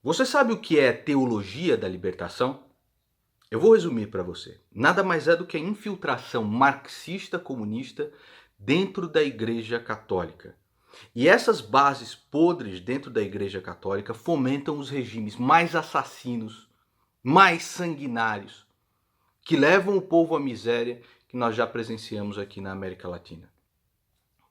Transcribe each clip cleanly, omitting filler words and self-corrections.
Você sabe o que é teologia da libertação? Eu vou resumir para você. Nada mais é do que a infiltração marxista-comunista dentro da Igreja Católica. E essas bases podres dentro da Igreja Católica fomentam os regimes mais assassinos, mais sanguinários, que levam o povo à miséria que nós já presenciamos aqui na América Latina.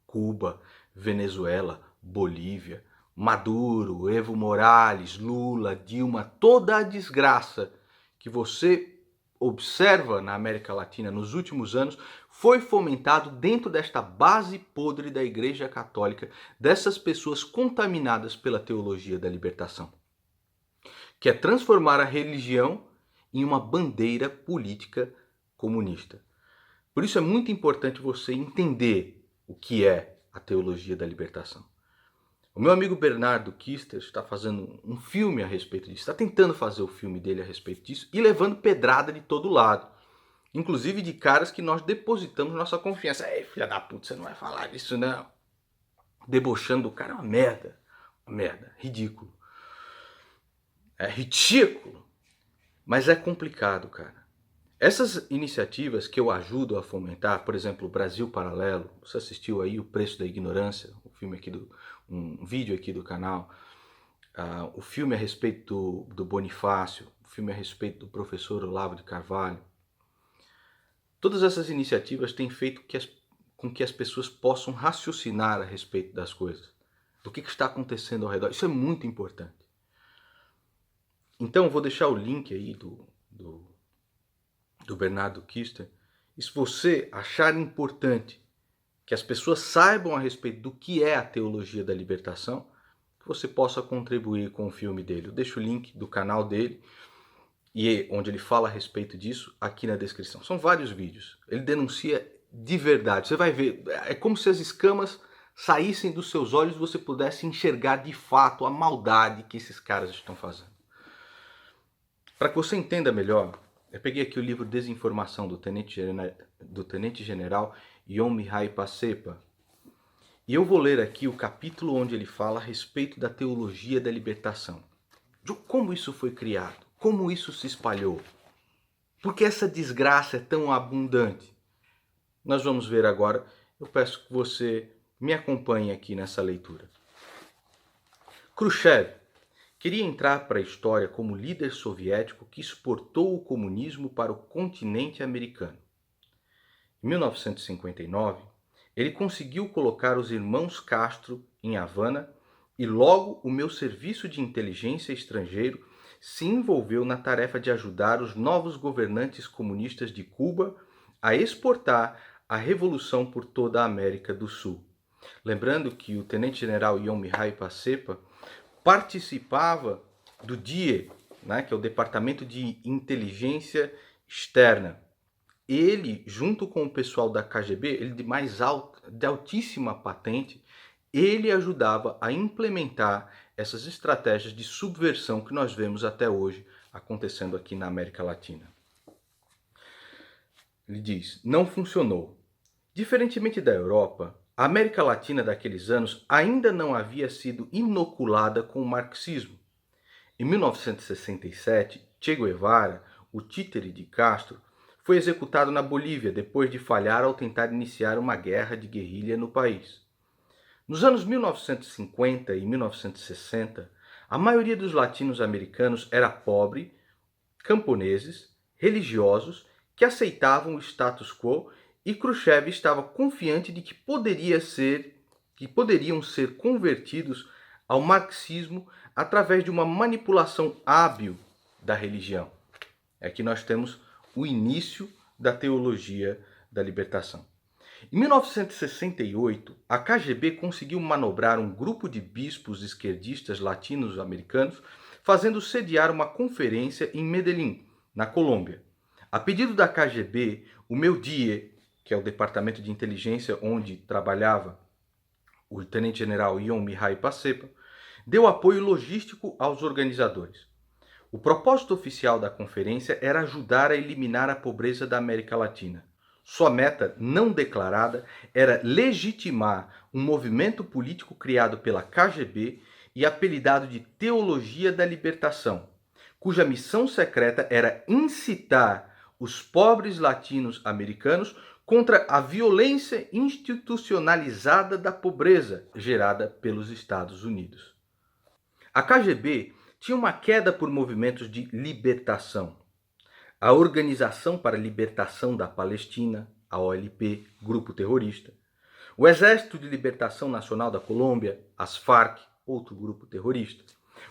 Cuba, Venezuela, Bolívia, Maduro, Evo Morales, Lula, Dilma, toda a desgraça que você observa na América Latina nos últimos anos foi fomentado dentro desta base podre da Igreja Católica, dessas pessoas contaminadas pela teologia da libertação, que é transformar a religião em uma bandeira política comunista. Por isso é muito importante você entender o que é a teologia da libertação. O meu amigo Bernardo Kister está fazendo um filme a respeito disso, está tentando fazer o filme dele a respeito disso e levando pedrada de todo lado. Inclusive de caras que nós depositamos nossa confiança. Ei, filha da puta, você não vai falar disso não. Debochando do cara é uma merda. Uma merda, ridículo. É ridículo. Mas é complicado, cara. Essas iniciativas que eu ajudo a fomentar, por exemplo, o Brasil Paralelo, você assistiu aí O Preço da Ignorância, um vídeo aqui do canal, o filme a respeito do Bonifácio, o filme a respeito do professor Olavo de Carvalho. Todas essas iniciativas têm feito com que as pessoas possam raciocinar a respeito das coisas, do que está acontecendo ao redor. Isso é muito importante. Então, eu vou deixar o link aí do Bernardo Kister. E se você achar importante que as pessoas saibam a respeito do que é a teologia da libertação, que você possa contribuir com o filme dele. Eu deixo o link do canal dele, e onde ele fala a respeito disso, aqui na descrição. São vários vídeos. Ele denuncia de verdade. Você vai ver, é como se as escamas saíssem dos seus olhos e você pudesse enxergar de fato a maldade que esses caras estão fazendo. Para que você entenda melhor, eu peguei aqui o livro Desinformação do Tenente General Ion Mihai Pacepa. E eu vou ler aqui o capítulo onde ele fala a respeito da teologia da libertação. De como isso foi criado, como isso se espalhou. Por que essa desgraça é tão abundante? Nós vamos ver agora. Eu peço que você me acompanhe aqui nessa leitura. Khrushchev queria entrar para a história como líder soviético que exportou o comunismo para o continente americano. Em 1959, ele conseguiu colocar os irmãos Castro em Havana e logo o meu serviço de inteligência estrangeiro se envolveu na tarefa de ajudar os novos governantes comunistas de Cuba a exportar a revolução por toda a América do Sul. Lembrando que o tenente-general Ion Mihai Pacepa participava do DIE, que é o Departamento de Inteligência Externa. Ele, junto com o pessoal da KGB, ele de altíssima patente, ele ajudava a implementar essas estratégias de subversão que nós vemos até hoje acontecendo aqui na América Latina. Ele diz, não funcionou. Diferentemente da Europa, a América Latina daqueles anos ainda não havia sido inoculada com o marxismo. Em 1967, Che Guevara, o títere de Castro, foi executado na Bolívia depois de falhar ao tentar iniciar uma guerra de guerrilha no país. Nos anos 1950 e 1960, a maioria dos latinos-americanos era pobre, camponeses, religiosos, que aceitavam o status quo, e Khrushchev estava confiante de que poderiam ser convertidos ao marxismo através de uma manipulação hábil da religião. Aqui nós temos o início da teologia da libertação. Em 1968, a KGB conseguiu manobrar um grupo de bispos esquerdistas latinos-americanos, fazendo sediar uma conferência em Medellín, na Colômbia. A pedido da KGB, o meu DIE, que é o Departamento de Inteligência onde trabalhava o tenente-general Ion Mihai Pacepa, deu apoio logístico aos organizadores. O propósito oficial da conferência era ajudar a eliminar a pobreza da América Latina. Sua meta não declarada era legitimar um movimento político criado pela KGB e apelidado de Teologia da Libertação, cuja missão secreta era incitar os pobres latinos-americanos contra a violência institucionalizada da pobreza gerada pelos Estados Unidos. A KGB tinha uma queda por movimentos de libertação. A Organização para a Libertação da Palestina, a OLP, grupo terrorista. O Exército de Libertação Nacional da Colômbia, as FARC, outro grupo terrorista.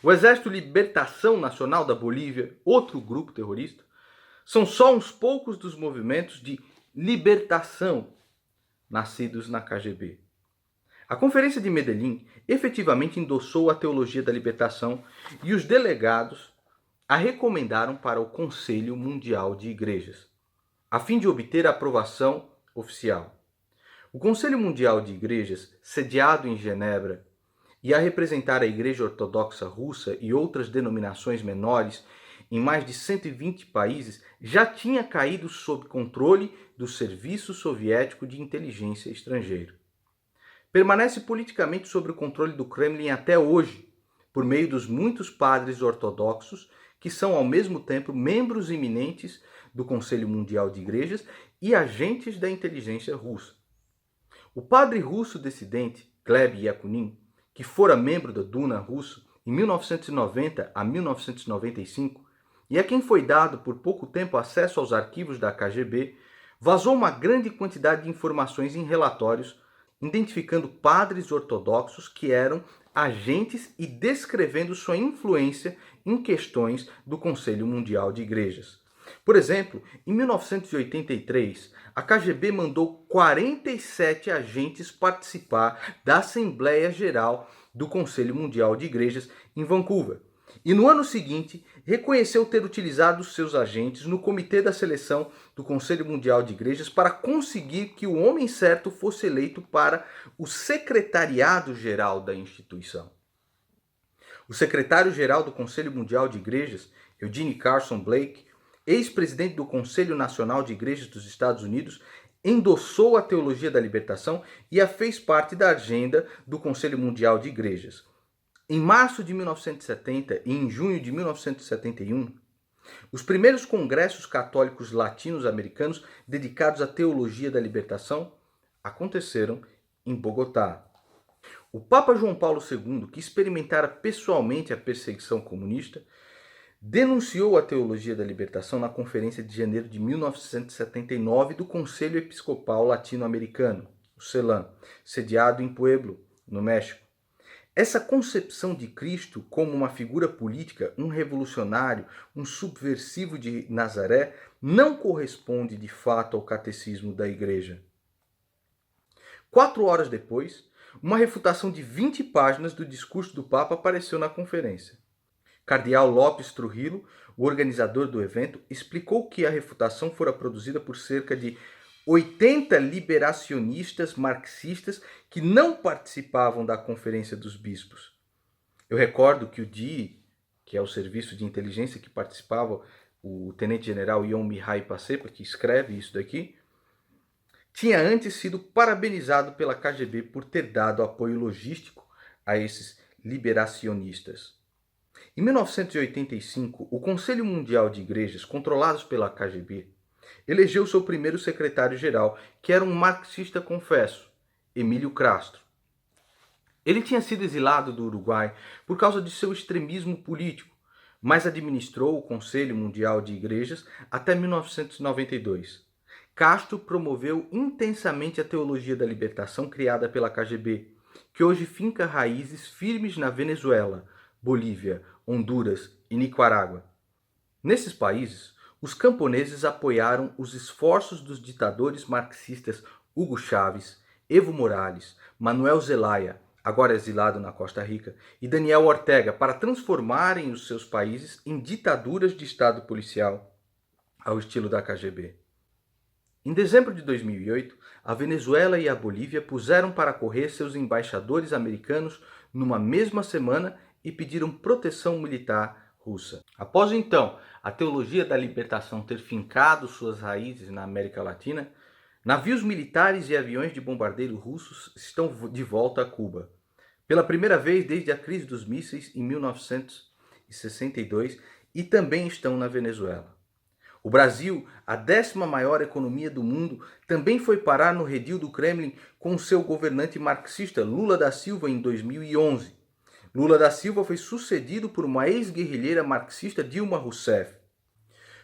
O Exército de Libertação Nacional da Bolívia, outro grupo terrorista. São só uns poucos dos movimentos de libertação nascidos na KGB. A Conferência de Medellín efetivamente endossou a teologia da libertação e os delegados a recomendaram para o Conselho Mundial de Igrejas, a fim de obter a aprovação oficial. O Conselho Mundial de Igrejas, sediado em Genebra, e a representar a Igreja Ortodoxa Russa e outras denominações menores em mais de 120 países, já tinha caído sob controle do Serviço Soviético de Inteligência Estrangeiro. Permanece politicamente sob o controle do Kremlin até hoje, por meio dos muitos padres ortodoxos que são ao mesmo tempo membros eminentes do Conselho Mundial de Igrejas e agentes da inteligência russa. O padre russo dissidente Gleb Yakunin, que fora membro da Duma russo em 1990 a 1995, e a quem foi dado por pouco tempo acesso aos arquivos da KGB, vazou uma grande quantidade de informações em relatórios identificando padres ortodoxos que eram agentes e descrevendo sua influência em questões do Conselho Mundial de Igrejas. Por exemplo, em 1983, a KGB mandou 47 agentes participar da Assembleia Geral do Conselho Mundial de Igrejas em Vancouver. E no ano seguinte, reconheceu ter utilizado seus agentes no Comitê da Seleção do Conselho Mundial de Igrejas para conseguir que o homem certo fosse eleito para o secretariado-geral da instituição. O secretário-geral do Conselho Mundial de Igrejas, Eugene Carson Blake, ex-presidente do Conselho Nacional de Igrejas dos Estados Unidos, endossou a teologia da libertação e a fez parte da agenda do Conselho Mundial de Igrejas. Em março de 1970 e em junho de 1971, os primeiros congressos católicos latinos-americanos dedicados à teologia da libertação aconteceram em Bogotá. O Papa João Paulo II, que experimentara pessoalmente a perseguição comunista, denunciou a teologia da libertação na Conferência de Janeiro de 1979 do Conselho Episcopal Latino-Americano, o CELAM, sediado em Pueblo, no México. Essa concepção de Cristo como uma figura política, um revolucionário, um subversivo de Nazaré, não corresponde de fato ao catecismo da Igreja. 4 horas depois, uma refutação de 20 páginas do discurso do Papa apareceu na conferência. Cardeal Lopes Trujillo, o organizador do evento, explicou que a refutação fora produzida por cerca de 80 liberacionistas marxistas que não participavam da Conferência dos Bispos. Eu recordo que o DI, que é o serviço de inteligência que participava, o tenente-general Ion Mihai Pacepa, que escreve isso daqui, tinha antes sido parabenizado pela KGB por ter dado apoio logístico a esses liberacionistas. Em 1985, o Conselho Mundial de Igrejas, controlados pela KGB, elegeu seu primeiro secretário-geral, que era um marxista confesso, Emílio Castro. Ele tinha sido exilado do Uruguai por causa de seu extremismo político, mas administrou o Conselho Mundial de Igrejas até 1992. Castro promoveu intensamente a teologia da libertação criada pela KGB, que hoje finca raízes firmes na Venezuela, Bolívia, Honduras e Nicarágua. Nesses países, os camponeses apoiaram os esforços dos ditadores marxistas Hugo Chávez, Evo Morales, Manuel Zelaya, agora exilado na Costa Rica, e Daniel Ortega para transformarem os seus países em ditaduras de Estado policial, ao estilo da KGB. Em dezembro de 2008, a Venezuela e a Bolívia puseram para correr seus embaixadores americanos numa mesma semana e pediram proteção militar russa. Após então a teologia da libertação ter fincado suas raízes na América Latina, navios militares e aviões de bombardeiro russos estão de volta a Cuba. pela primeira vez desde a crise dos mísseis em 1962 e também estão na Venezuela. O Brasil, a 10ª maior economia do mundo, também foi parar no redil do Kremlin com seu governante marxista Lula da Silva em 2011. Lula da Silva foi sucedido por uma ex-guerrilheira marxista, Dilma Rousseff.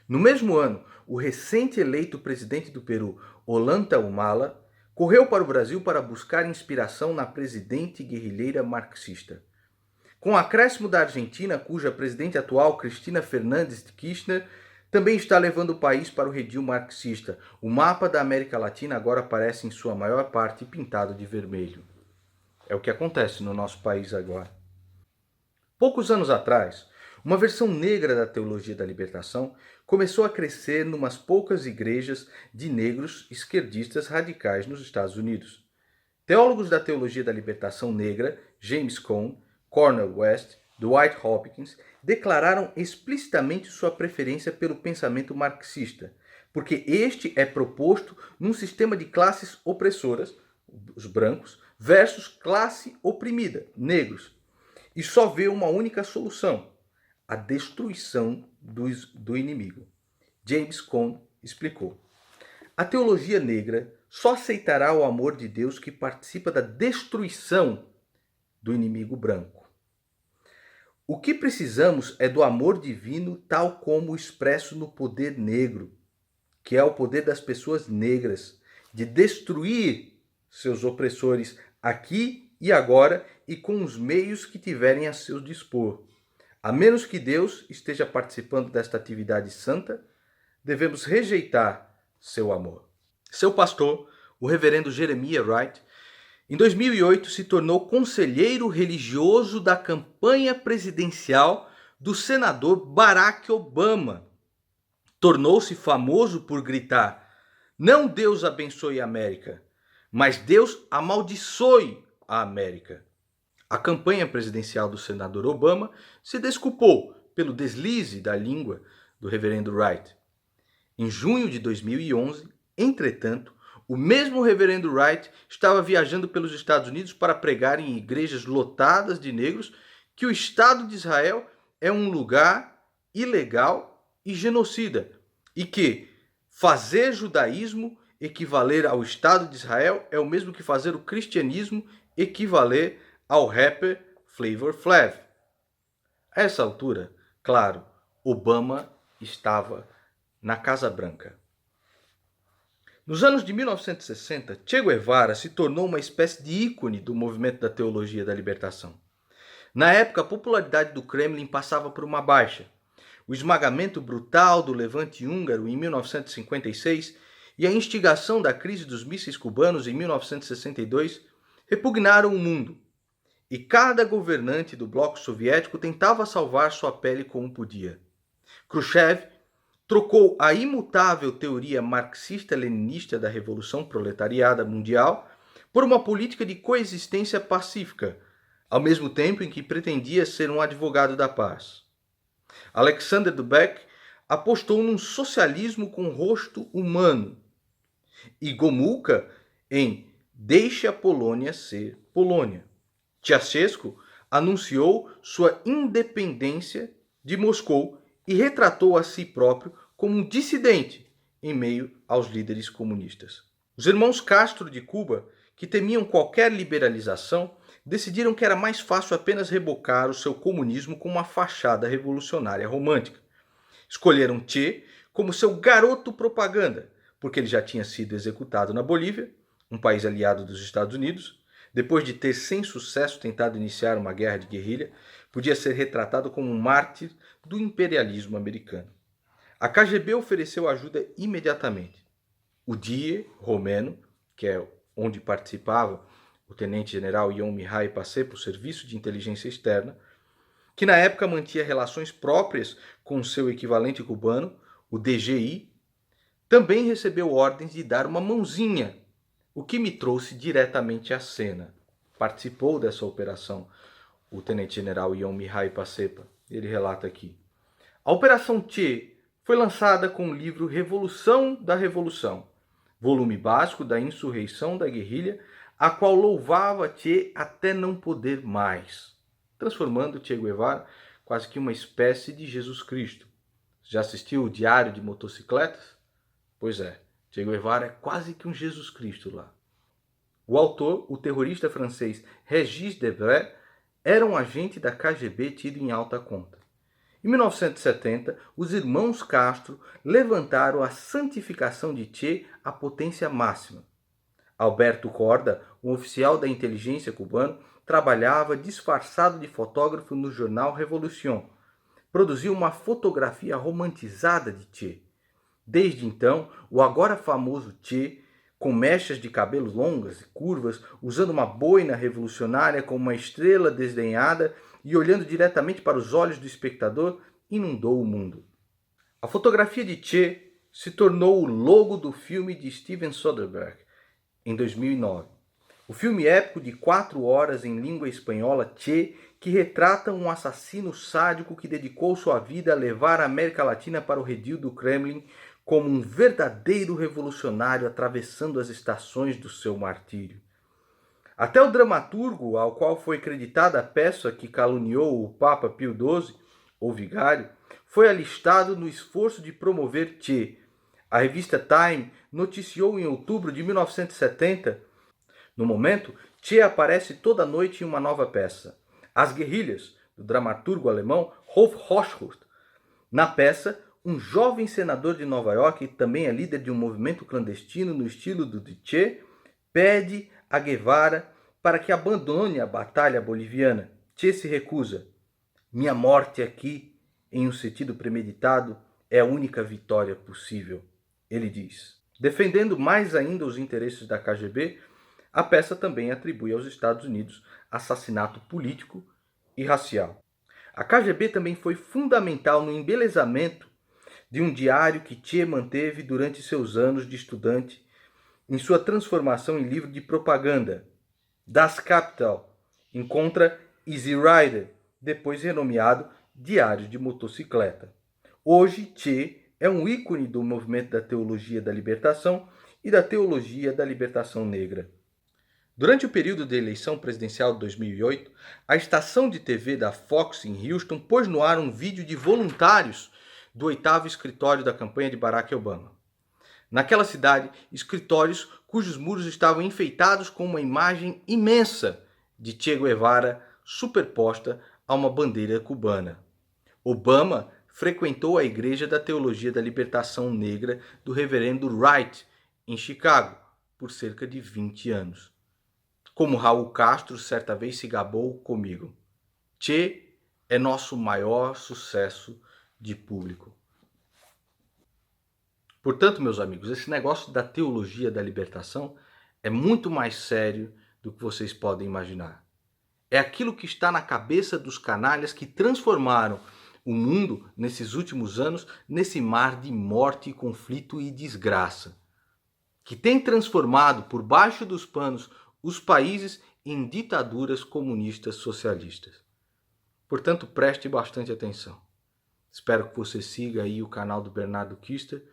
No mesmo ano, o recente eleito presidente do Peru, Ollanta Humala, correu para o Brasil para buscar inspiração na presidente guerrilheira marxista. Com o acréscimo da Argentina, cuja presidente atual, Cristina Fernández de Kirchner, também está levando o país para o redil marxista. O mapa da América Latina agora aparece em sua maior parte pintado de vermelho. É o que acontece no nosso país agora. Poucos anos atrás, uma versão negra da teologia da libertação começou a crescer numas poucas igrejas de negros esquerdistas radicais nos Estados Unidos. Teólogos da teologia da libertação negra, James Cone, Cornel West, Dwight Hopkins, declararam explicitamente sua preferência pelo pensamento marxista, porque este é proposto num sistema de classes opressoras, os brancos, versus classe oprimida, negros, e só vê uma única solução: a destruição do inimigo. James Cone explicou: a teologia negra só aceitará o amor de Deus que participa da destruição do inimigo branco. O que precisamos é do amor divino tal como expresso no poder negro, que é o poder das pessoas negras, de destruir seus opressores aqui e agora e com os meios que tiverem a seu dispor. A menos que Deus esteja participando desta atividade santa, devemos rejeitar seu amor. Seu pastor, o reverendo Jeremiah Wright, em 2008 se tornou conselheiro religioso da campanha presidencial do senador Barack Obama. Tornou-se famoso por gritar: não Deus abençoe a América, mas Deus amaldiçoe a América. A campanha presidencial do senador Obama se desculpou pelo deslize da língua do reverendo Wright. Em junho de 2011, entretanto, o mesmo reverendo Wright estava viajando pelos Estados Unidos para pregar em igrejas lotadas de negros que o Estado de Israel é um lugar ilegal e genocida e que fazer judaísmo equivaler ao Estado de Israel é o mesmo que fazer o cristianismo equivaler ao rapper Flavor Flav. A essa altura, claro, Obama estava na Casa Branca. Nos anos de 1960, Che Guevara se tornou uma espécie de ícone do movimento da teologia da libertação. Na época, a popularidade do Kremlin passava por uma baixa. O esmagamento brutal do levante húngaro em 1956 e a instigação da crise dos mísseis cubanos em 1962 repugnaram o mundo. E cada governante do bloco soviético tentava salvar sua pele como podia. Khrushchev trocou a imutável teoria marxista-leninista da Revolução Proletariada Mundial por uma política de coexistência pacífica, ao mesmo tempo em que pretendia ser um advogado da paz. Alexander Dubček apostou num socialismo com rosto humano e Gomulka em Deixe a Polônia ser Polônia. Ceausescu anunciou sua independência de Moscou e retratou a si próprio como um dissidente em meio aos líderes comunistas. Os irmãos Castro de Cuba, que temiam qualquer liberalização, decidiram que era mais fácil apenas rebocar o seu comunismo com uma fachada revolucionária romântica. Escolheram Che como seu garoto propaganda, porque ele já tinha sido executado na Bolívia, um país aliado dos Estados Unidos. Depois de ter sem sucesso tentado iniciar uma guerra de guerrilha, podia ser retratado como um mártir do imperialismo americano. A KGB ofereceu ajuda imediatamente. O Die Romeno, que é onde participava o tenente-general Ion Mihai Pacepa, o Serviço de Inteligência Externa, que na época mantinha relações próprias com seu equivalente cubano, o DGI, também recebeu ordens de dar uma mãozinha, o que me trouxe diretamente à cena. Participou dessa operação o tenente-general Ion Mihai Pacepa. Ele relata aqui. A Operação Che foi lançada com o livro Revolução da Revolução, volume básico da insurreição da guerrilha a qual louvava Che até não poder mais, transformando Che Guevara quase que uma espécie de Jesus Cristo. Já assistiu o Diário de Motocicletas? Pois é, Che Guevara é quase que um Jesus Cristo lá. O autor, o terrorista francês Régis Debray, era um agente da KGB tido em alta conta. Em 1970, os irmãos Castro levantaram a santificação de Che à potência máxima. Alberto Corda, um oficial da inteligência cubano, trabalhava disfarçado de fotógrafo no jornal Revolución. Produziu uma fotografia romantizada de Che. Desde então, o agora famoso Che, com mechas de cabelo longas e curvas, usando uma boina revolucionária como uma estrela desdenhada e olhando diretamente para os olhos do espectador, inundou o mundo. A fotografia de Che se tornou o logo do filme de Steven Soderbergh, em 2009. O filme épico de 4 horas em língua espanhola, Che, que retrata um assassino sádico que dedicou sua vida a levar a América Latina para o redil do Kremlin como um verdadeiro revolucionário atravessando as estações do seu martírio. Até o dramaturgo ao qual foi creditada a peça que caluniou o Papa Pio XII, ou Vigário, foi alistado no esforço de promover Che. A revista Time noticiou em outubro de 1970. No momento, Che aparece toda noite em uma nova peça, As Guerrilhas, do dramaturgo alemão Rolf Hochhuth. Na peça, um jovem senador de Nova York, que também é líder de um movimento clandestino no estilo do de Che, pede a Guevara para que abandone a batalha boliviana. Che se recusa. Minha morte aqui, em um sentido premeditado, é a única vitória possível, ele diz. Defendendo mais ainda os interesses da KGB, a peça também atribui aos Estados Unidos assassinato político e racial. A KGB também foi fundamental no embelezamento de um diário que Che manteve durante seus anos de estudante, em sua transformação em livro de propaganda, Das Kapital, encontra Easy Rider, depois renomeado Diário de Motocicleta. Hoje, Che é um ícone do movimento da teologia da libertação e da teologia da libertação negra. Durante o período da eleição presidencial de 2008, a estação de TV da Fox em Houston pôs no ar um vídeo de voluntários do 8º escritório da campanha de Barack Obama. Naquela cidade, escritórios cujos muros estavam enfeitados com uma imagem imensa de Che Guevara superposta a uma bandeira cubana. Obama frequentou a Igreja da Teologia da Libertação Negra do reverendo Wright, em Chicago, por cerca de 20 anos. Como Raul Castro certa vez se gabou comigo, Che é nosso maior sucesso de público. Portanto, meus amigos, esse negócio da teologia da libertação é muito mais sério do que vocês podem imaginar. É aquilo que está na cabeça dos canalhas que transformaram o mundo, nesses últimos anos, nesse mar de morte, conflito e desgraça. Que tem transformado, por baixo dos panos, os países em ditaduras comunistas socialistas. Portanto, preste bastante atenção. Espero que você siga aí o canal do Bernardo Kister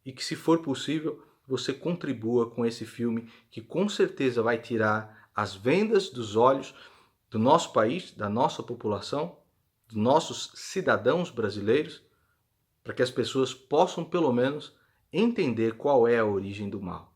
e que, se for possível, você contribua com esse filme que com certeza vai tirar as vendas dos olhos do nosso país, da nossa população, dos nossos cidadãos brasileiros, para que as pessoas possam, pelo menos, entender qual é a origem do mal.